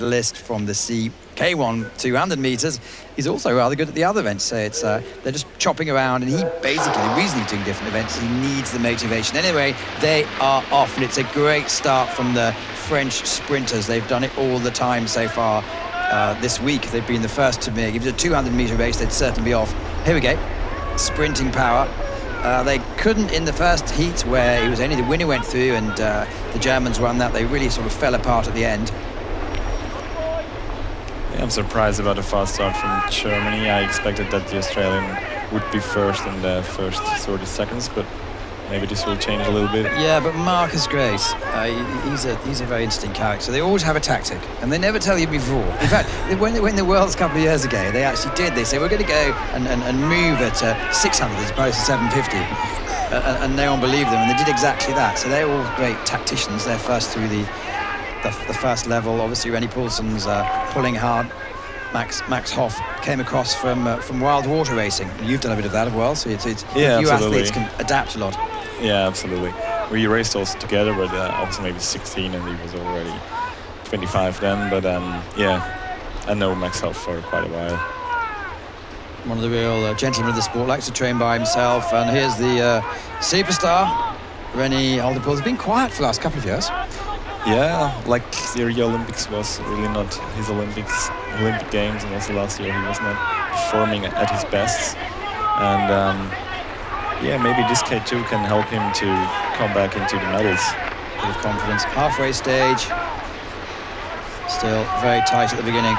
list from the K1 200 meters. He's also rather good at the other events. So it's they're just chopping around, and he basically, the reason he's doing different events, he needs the motivation. Anyway, they are off, and it's a great start from the French sprinters. They've done it all the time so far this week. They've been the first to make. If it was a 200-meter race, they'd certainly be off. Here we go, sprinting power. They couldn't in the first heat, where it was only the winner went through, and the Germans won that. They really sort of fell apart at the end. Yeah, I'm surprised about the fast start from Germany. I expected that the Australian would be first in the first 30 seconds, but maybe this will change a little bit. Yeah, but Marcus Grace, he's a very interesting character. They always have a tactic, and they never tell you before. In fact, when they won the Worlds a couple of years ago, they actually did. They said, we're going to go and move at 600 as opposed to 750. And no one believed them, and they did exactly that. So they're all great tacticians. They're first through the first level. Obviously, Rennie Paulsen's pulling hard. Max Hoff came across from wild water racing. You've done a bit of that as well, so it's yeah, you absolutely. athletes can adapt a lot. Yeah, absolutely. We raced also together, but I was maybe 16 and he was already 25 then. But yeah, I know Max Hoff for quite a while. One of the real gentlemen of the sport, likes to train by himself. And here's the superstar, Rennie Paulsen. He's been quiet for the last couple of years. Yeah, like the Rio Olympics was really not his Olympic Games, and also last year he was not performing at his best. And yeah, maybe this K2 can help him to come back into the medals. Bit of confidence. Halfway stage, still very tight at the beginning.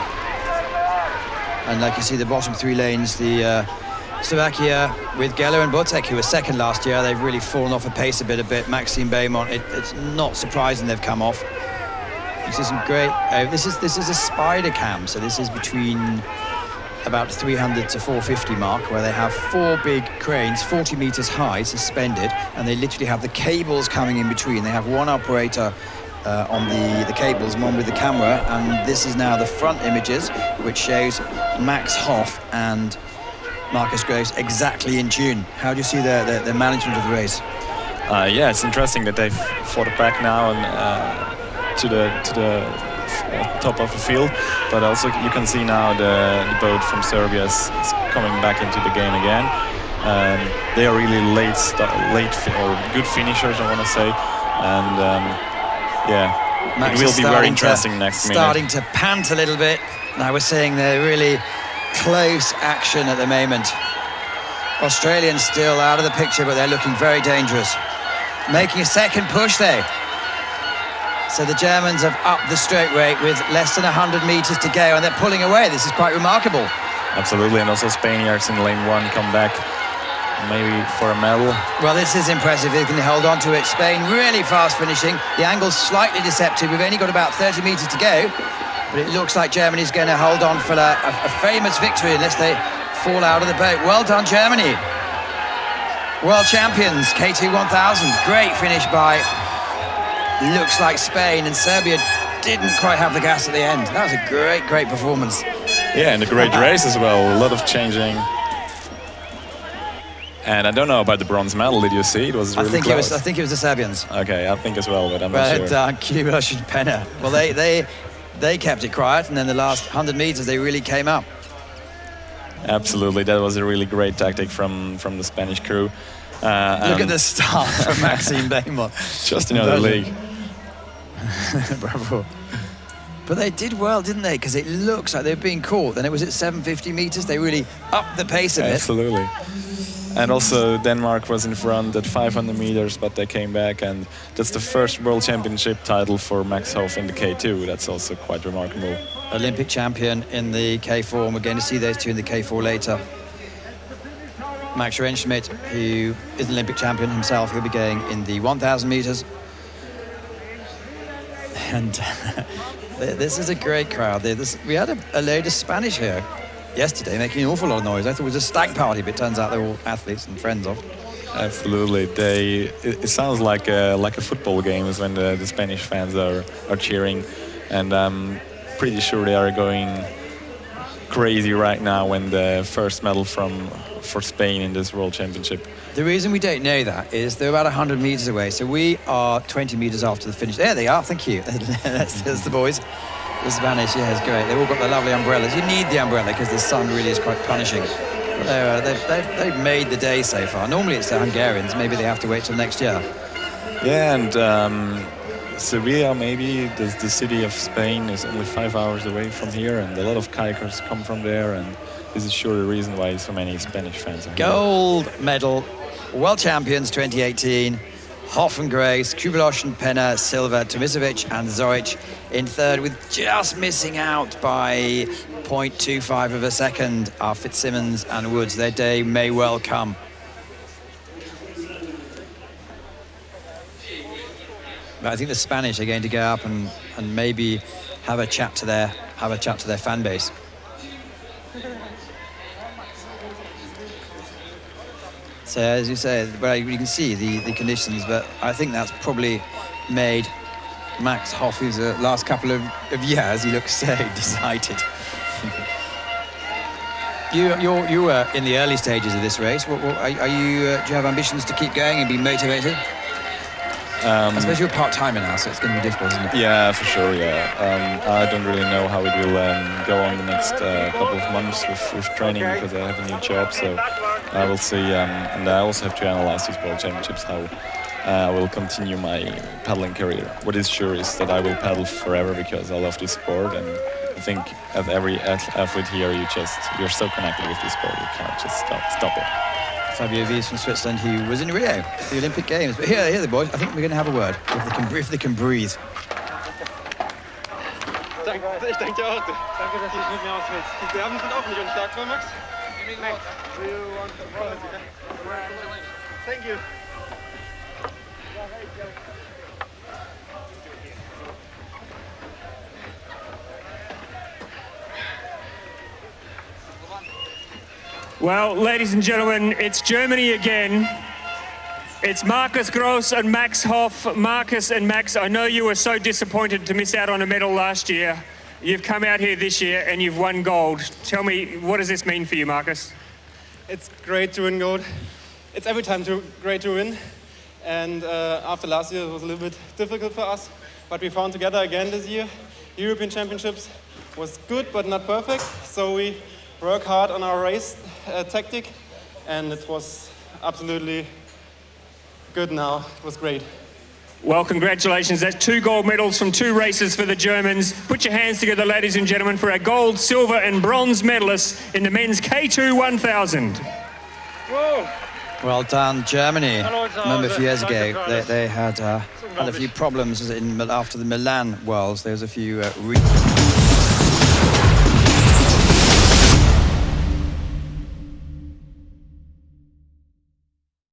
And like you see, the bottom three lanes, the Slovakia with Geller and Botek, who were second last year, they've really fallen off a pace a bit. Maxime Beaumont, it's not surprising they've come off. This is some great. This is a spider cam, so this is between about 300 to 450 mark, where they have 4 big cranes, 40 meters high, suspended, and they literally have the cables coming in between. They have one operator on the cables, one with the camera, and this is now the front images, which shows Max Hoff and Marcus Grace exactly in tune. How do you see the management of the race? Yeah, it's interesting that they've fought it back now and to the top of the field, but also you can see now the boat from Serbia is coming back into the game again. They are really late or good finishers, I want to say, and yeah, Max it will be very interesting next minute. Starting to pant a little bit. And I was saying they're really close action at the moment. Australians still out of the picture, but they're looking very dangerous. Making a second push though. So the Germans have upped the stroke rate with less than 100 meters to go, and they're pulling away. This is quite remarkable. Absolutely, and also Spaniards in lane 1 come back maybe for a medal. Well, this is impressive. They can hold on to it. Spain really fast finishing. The angle's slightly deceptive. We've only got about 30 meters to go. But it looks like Germany's going to hold on for a famous victory unless they fall out of the boat. Well done, Germany. World champions, K2 1000. Great finish by, looks like Spain, and Serbia didn't quite have the gas at the end. That was a great performance. Yeah, and a great race as well. A lot of changing. And I don't know about the bronze medal. Did you see? It was really close. I think it was the Serbians. Okay, I think as well, but I'm not sure. Kubash and Penna. Well, they kept it quiet, and then the last 100 meters they really came up. Absolutely, that was a really great tactic from the Spanish crew. Look at the start from Maxime Beaumont. Just another league. Bravo. But they did well, didn't they? Because it looks like they're being caught. Then it was at 750 meters. They really upped the pace a bit. Absolutely. And also Denmark was in front at 500 meters, but they came back, and that's the first World Championship title for Max Hoff in the K2. That's also quite remarkable. Olympic champion in the K4, and we're going to see those two in the K4 later. Max Rentschmidt, who is an Olympic champion himself, he'll be going in the 1,000 meters. And this is a great crowd. We had a load of Spanish here yesterday, making an awful lot of noise. I thought it was a stag party, but it turns out they're all athletes and friends of. Absolutely, it sounds like a football game when the Spanish fans are cheering, and I'm pretty sure they are going crazy right now when the first medal for Spain in this World Championship. The reason we don't know that is they're about 100 meters away, so we are 20 meters after the finish. There they are. Thank you. There's the boys. The Spanish, yeah, it's great. They've all got their lovely umbrellas. You need the umbrella because the sun really is quite punishing. But they've made the day so far. Normally it's the Hungarians. Maybe they have to wait till next year. Yeah, and Sevilla, maybe the city of Spain, is only 5 hours away from here, and a lot of kayakers come from there, and this is sure the reason why so many Spanish fans are here. Gold medal, World Champions 2018. Hoff and Grace, Kubelosh and Penna, Silva, Tomicevic and Zoric in third, with just missing out by 0.25 of a second are Fitzsimmons and Woods. Their day may well come. But I think the Spanish are going to go up and maybe have a chat to their fan base. So as you say, well, you can see the conditions, but I think that's probably made Max Hoff, who's the last couple of years, he looks so excited. You were in the early stages of this race. Do you have ambitions to keep going and be motivated? I suppose you're part-timer now, so it's going to be difficult, isn't it? Yeah, for sure, yeah. I don't really know how it will go on the next couple of months with training, because I have a new job, so I will see. And I also have to analyze these World Championships, how I will continue my paddling career. What is sure is that I will paddle forever, because I love this sport, and I think as every athlete here, you're so connected with this sport, you can't just stop it. Fabio Wies from Switzerland, who was in Rio, the Olympic Games. But here the boys, I think we're going to have a word, if they can breathe. Ich danke dir auch. Danke, dass du es mit mir auswählst. Die Serben sind auch nicht unschlagbar, Max. Thank you. Well, ladies and gentlemen, it's Germany again. It's Markus Gross and Max Hoff. Markus and Max, I know you were so disappointed to miss out on a medal last year. You've come out here this year and you've won gold. Tell me, what does this mean for you, Markus? It's great to win gold. It's every time great to win. And after last year, it was a little bit difficult for us. But we found together again this year. European Championships was good, but not perfect. So we work hard on our race tactic, and it was absolutely good now. It was great. Well, congratulations. That's 2 gold medals from 2 races for the Germans. Put your hands together, ladies and gentlemen, for our gold, silver and bronze medalists in the men's K2 1000. Whoa. Well done, Germany. Remember a few years ago, they had a few problems after the Milan Worlds. There was a few...